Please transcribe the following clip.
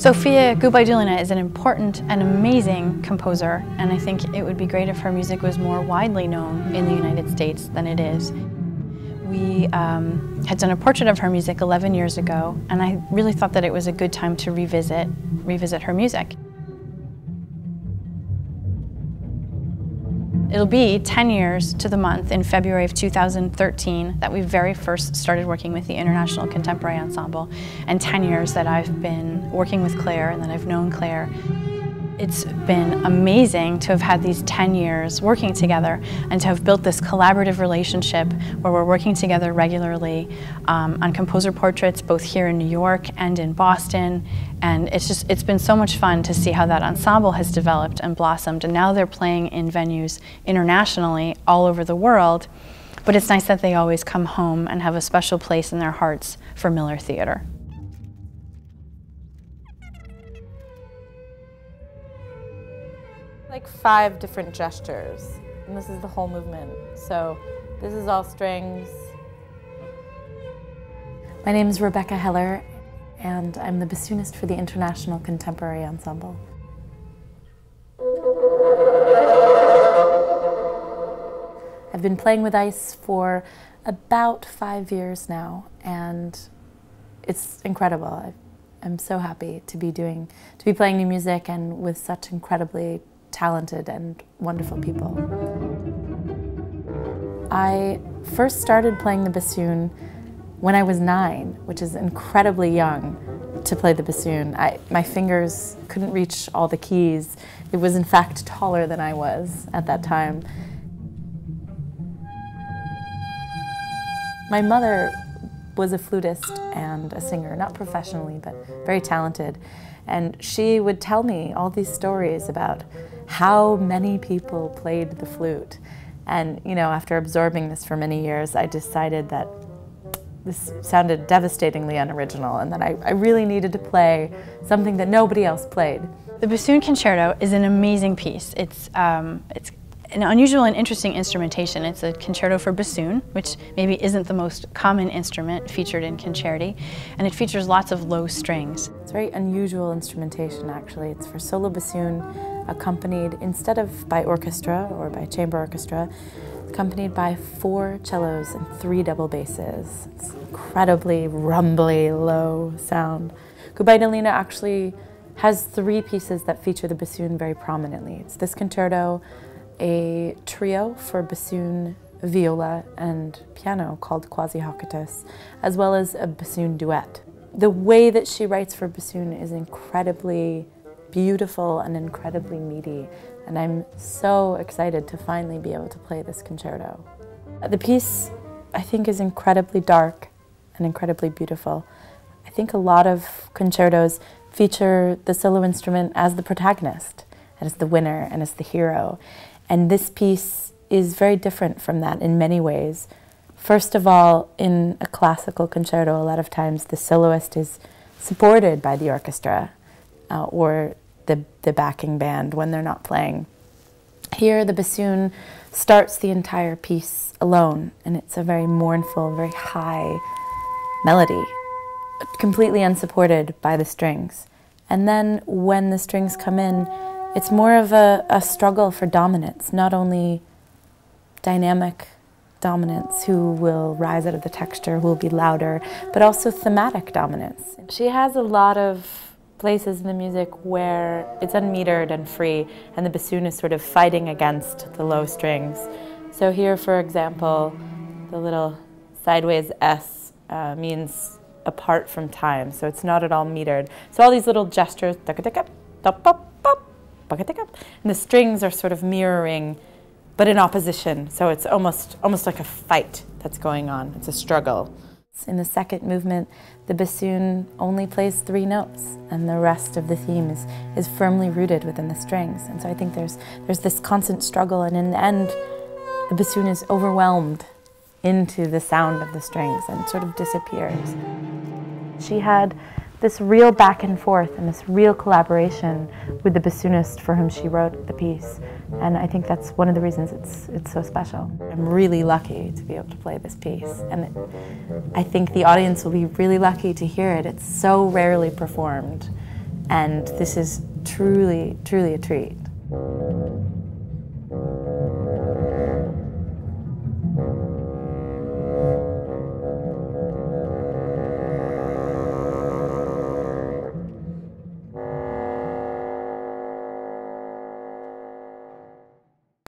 Sophia Gubaidulina is an important and amazing composer, and I think it would be great if her music was more widely known in the United States than it is. We had done a portrait of her music 11 years ago, and I really thought that it was a good time to revisit her music. It'll be 10 years to the month in February of 2013 that we very first started working with the International Contemporary Ensemble, and 10 years that I've been working with Claire and that I've known Claire. It's been amazing to have had these 10 years working together and to have built this collaborative relationship where we're working together regularly on composer portraits both here in New York and in Boston. And it's been so much fun to see how that ensemble has developed and blossomed, and now they're playing in venues internationally all over the world. But it's nice that they always come home and have a special place in their hearts for Miller Theatre. Like 5 different gestures, and this is the whole movement. So this is all strings. My name is Rebecca Heller, and I'm the bassoonist for the International Contemporary Ensemble. I've been playing with ICE for about 5 years now, and it's incredible. I'm so happy to be playing new music and with such incredibly talented and wonderful people. I first started playing the bassoon when I was 9, which is incredibly young to play the bassoon. My fingers couldn't reach all the keys. It was in fact taller than I was at that time. My mother was a flutist and a singer, not professionally, but very talented. And she would tell me all these stories about how many people played the flute. And, you know, after absorbing this for many years, I decided that this sounded devastatingly unoriginal and that I really needed to play something that nobody else played. The bassoon concerto is an amazing piece. It's an unusual and interesting instrumentation. It's a concerto for bassoon, which maybe isn't the most common instrument featured in concerti, and it features lots of low strings. It's very unusual instrumentation, actually. It's for solo bassoon, accompanied, instead of by orchestra or by chamber orchestra, accompanied by 4 cellos and 3 double basses. It's incredibly rumbly, low sound. Gubaidulina actually has 3 pieces that feature the bassoon very prominently. It's this concerto, a trio for bassoon, viola, and piano called Quasi-Hocketus, as well as a bassoon duet. The way that she writes for bassoon is incredibly beautiful and incredibly meaty, and I'm so excited to finally be able to play this concerto. The piece, I think, is incredibly dark and incredibly beautiful. I think a lot of concertos feature the solo instrument as the protagonist, and as the winner, and as the hero. And this piece is very different from that in many ways. First of all, in a classical concerto, a lot of times the soloist is supported by the orchestra or the backing band when they're not playing. Here, the bassoon starts the entire piece alone, and it's a very mournful, very high melody, completely unsupported by the strings. And then when the strings come in, it's more of a struggle for dominance, not only dynamic dominance, who will rise out of the texture, who will be louder, but also thematic dominance. She has a lot of places in the music where it's unmetered and free, and the bassoon is sort of fighting against the low strings. So here, for example, the little sideways S means apart from time, so it's not at all metered. So all these little gestures, and the strings are sort of mirroring, but in opposition. So it's almost like a fight that's going on. It's a struggle. In the second movement, the bassoon only plays 3 notes, and the rest of the theme is firmly rooted within the strings. And so I think there's this constant struggle, and in the end, the bassoon is overwhelmed into the sound of the strings and sort of disappears. She had this real back and forth and this real collaboration with the bassoonist for whom she wrote the piece. And I think that's one of the reasons it's so special. I'm really lucky to be able to play this piece. And I think the audience will be really lucky to hear it. It's so rarely performed. and this is truly, truly a treat.